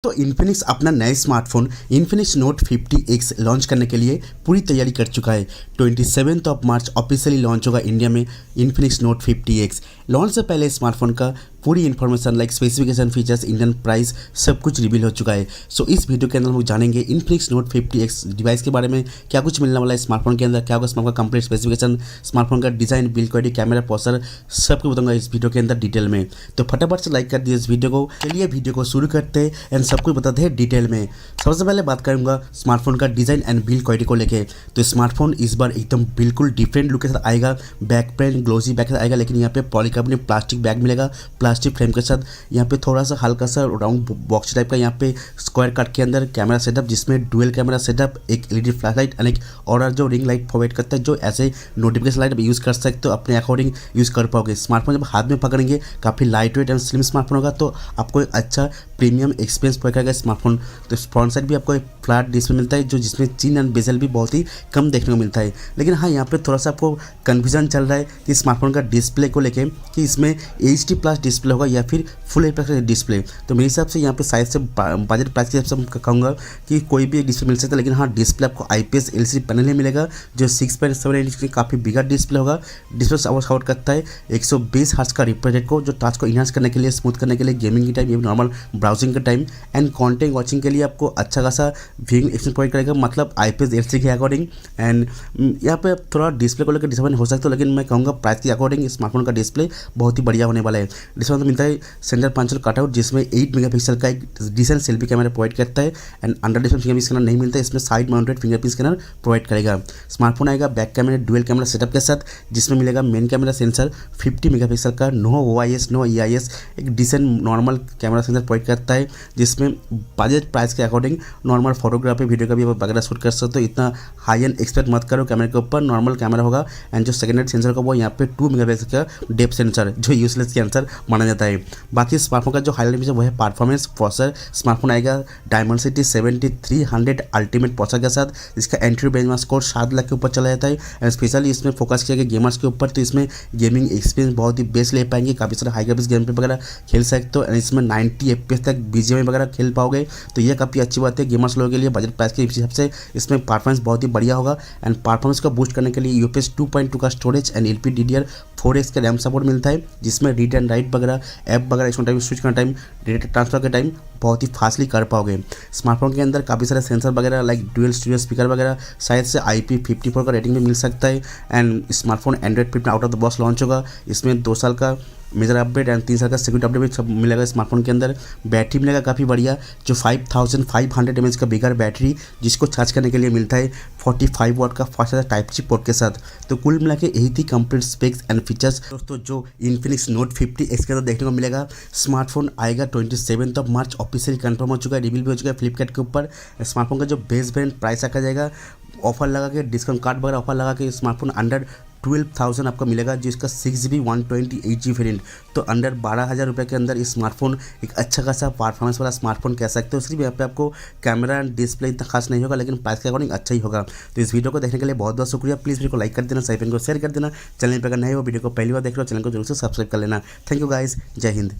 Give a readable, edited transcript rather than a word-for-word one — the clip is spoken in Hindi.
तो इन्फिनिक्स अपना नया smartphone Infinix note 50X launch करने के लिए पूरी तैयारी कर चुका है। 27 मार्च ऑफिशियली लॉन्च होगा इंडिया में इन्फिनिक्स नोट 50X। लॉन्च से पहले स्मार्टफोन का पूरी information like specification, features, Indian price सब कुछ रिवील हो चुका है। सो इस वीडियो के अंदर हम लोग जानेंगे इन्फिनिक्स नोट 50X डिवाइस के बारे में, क्या कुछ मिलने वाला है स्मार्टफोन के अंदर, क्या होगा स्मार्टफोन का कंप्लीट स्पेसिफिकेशन, स्मार्टफोन का design, build quality, camera, processor, सब कुछ बताऊंगा इस वीडियो के अंदर डिटेल में। तो फटाफट से लाइक कर दिए इस वीडियो को। चलिए वीडियो को शुरू करते हैं एंड सब कुछ बताते हैं डिटेल में। सबसे पहले बात करूंगा स्मार्टफोन का डिज़ाइन एंड बिल्ड क्वालिटी को लेके। तो स्मार्टफोन इस बार एकदम बिल्कुल डिफरेंट लुक के साथ आएगा। बैक प्लेन ग्लोसी बैक के साथ आएगा, लेकिन यहाँ पे पॉलीकार्बोनेट प्लास्टिक बैग मिलेगा, प्लास्टिक फ्रेम के साथ। यहाँ पे थोड़ा सा हल्का सा राउंड बॉक्स टाइप का यहाँ पे स्क्वायर कट के अंदर कैमरा सेटअप, जिसमें डुअल कैमरा सेटअप, एक एलईडी फ्लैश लाइट एंड एक और जो रिंग लाइट प्रोवाइड करता है, जो ऐसे नोटिफिकेशन लाइट यूज़ कर सकते हो, अपने अकॉर्डिंग यूज़ कर पाओगे। स्मार्टफोन जब हाथ में पकड़ेंगे काफ़ी light weight and slim smartphone होगा, तो आपको एक अच्छा प्रीमियम एक्सपीरियंस प्रोवाइड करेगा स्मार्टफोन। तो फ्रंट साइड भी आपको एक फ्लैट डिस्प्ले मिलता है, जो जिसमें चिन एंड बेजल भी बहुत ही कम देखने को मिलता है। लेकिन हाँ, यहाँ पे थोड़ा सा आपको कन्फ्यूजन चल रहा है कि स्मार्टफोन का डिस्प्ले को लेके कि इसमें HD+ डिस्प्ले होगा या फिर फुल HD+ डिस्प्ले। तो मेरे हिसाब से यहाँ पे साइज से बजट प्राइस के हिसाब से मैं कहूँगा कि कोई भी डिस्प्ले मिल सकता है। लेकिन हाँ, डिस्प्ले आपको IPS LCD पैनल ही मिलेगा, जो 6.7 इंच की काफ़ी बिगर डिस्प्ले होगा। डिस्प्ले सपोर्ट करता है 120 हर्ट्ज का रिफ्रेश रेट को, जो टच को इनहांस करने के लिए, स्मूथ करने के लिए, गेमिंग के टाइम, नॉर्मल ब्राउजिंग के टाइम एंड कंटेंट वॉचिंग के लिए आपको अच्छा खासा व्यूइंग एक्सपीरियंस प्रोवाइड करेगा, मतलब IPS LCD के अकॉर्डिंग। एंड यहाँ पे थोड़ा डिस्प्ले को लेकर डिसअपॉइंट हो सकता है, लेकिन मैं कहूँगा प्राइस के अकॉर्डिंग स्मार्टफोन का डिस्प्ले बहुत ही बढ़िया होने वाला है। डिस्प्ले में मिलता है सेंटर पंच कटआउट, जिसमें 8 मेगापिक्सल का एक डिसेंट सेल्फी कैमरा प्रोवाइड करता है। And under display fingerprint scanner नहीं मिलता है, इसमें side mounted fingerprint scanner provide करेगा। स्मार्टफोन आएगा back camera dual camera setup के साथ, जिसमें मिलेगा मेन कैमरा सेंसर 50 मेगापिक्सल का, नो OIS नो EIS, एक decent normal camera sensor provide करता है, जिसमें बजट प्राइस के अकॉर्डिंग नॉर्मल फोटोग्राफी वीडियो का भी आप वगैरह शूट कर सकते हो। इतना हाई एंड एक्सपेक्ट मत करो कैमरे के ऊपर, नॉर्मल कैमरा होगा। एंड जो सेकेंडरी सेंसर का वो यहाँ पे 2 मेगापिक्सल का डेप्थ सेंसर, जो यूजलेस कैंसर माना जाता है। बाकी स्मार्टफोन का जो हाईलाइट है वो है परफॉर्मेंस प्रोसेसर। स्मार्टफोन आएगा डायमेंसिटी 7300 अल्टीमेट प्रोसेसर के साथ। इसका एंट्री बेंचमार्क स्कोर 7 लाख के ऊपर चला जाता है। एंड स्पेशली इसमें फोकस किया गया गेमर्स के ऊपर, तो इसमें गेमिंग एक्सपीरियंस बहुत ही बेस्ट ले पाएंगे। काफ़ी सारे हाई ग्राफिक्स गेम पे वगैरह खेल सकते हो, एंड इसमें 90 FPS तक BGMI वगैरह खेल पाओगे, तो ये काफ़ी अच्छी बात है गेमर्स लोगों के लिए। बजट प्राइस के हिसाब से इसमें परफॉर्मेंस बहुत ही बढ़िया होगा। एंड परफॉर्मेंस को बूस्ट करने के लिए UFS 2.2 का स्टोरेज एंड LPDDR4X का रैम सपोर्ट मिलता है, जिसमें रीड एंड राइट वगैरह ऐप वगैरह इसमें टाइम स्विच करने टाइम, डेटा ट्रांसफर के टाइम बहुत ही फास्टली कर पाओगे। स्मार्टफोन के अंदर काफ़ी सारे सेंसर वगैरह लाइक डुअल स्टीरियो स्पीकर वगैरह, शायद से IP54 का रेटिंग भी मिल सकता है। And smartphone Android 15 out of the box launch होगा। इसमें 2 साल का मेजर अपडेट एंड 3 साल का सिक्योरिटी अपडेट भी सब मिलेगा स्मार्टफोन के अंदर। बैटरी मिलेगा काफ़ी बढ़िया, जो 5500 mAh का बिगर बैटरी, जिसको चार्ज करने के लिए मिलता है 45 वाट का फास्ट चार्जर टाइप-C पोर्ट के साथ। तो कुल मिला के यही थी कंप्लीट स्पेक्स एंड फीचर्स दोस्तों, जो इन्फिनिक्स नोट 50X के अंदर देखने को मिलेगा। स्मार्टफोन आएगा 27 मार्च, ऑफिशियली कंफर्म हो चुका है, रिवील भी हो चुका है फ्लिपकार्ट के ऊपर। स्मार्टफोन का जो बेस वेरिएंट प्राइस रखा जाएगा, ऑफर लगा के, डिस्काउंट कार्ड वगैरह ऑफर लगा के स्मार्टफोन अंडर 12,000 आपको मिलेगा, जिसका 6GB 128GB वेरिएंट। तो अंडर 12,000 रुपये के अंदर इस स्मार्टफोन एक अच्छा खासा परफॉर्मेंस वाला स्मार्टफोन कह सकते हो। सिर्फ यहाँ पे आपको कैमरा एंड डिस्प्ले इतना खास नहीं होगा, लेकिन प्राइस के अकॉर्डिंग अच्छा ही होगा। तो इस वीडियो को देखने के लिए बहुत बहुत शुक्रिया। प्लीज़ वीडियो को लाइक कर देना, सही फ्रेंड को शेयर कर देना। चैनल पर अगर नहीं हो, वीडियो को पहली बार देख रहे हो, चैनल को जरूर से सब्सक्राइब कर लेना। थैंक यू गाइस, जय हिंद।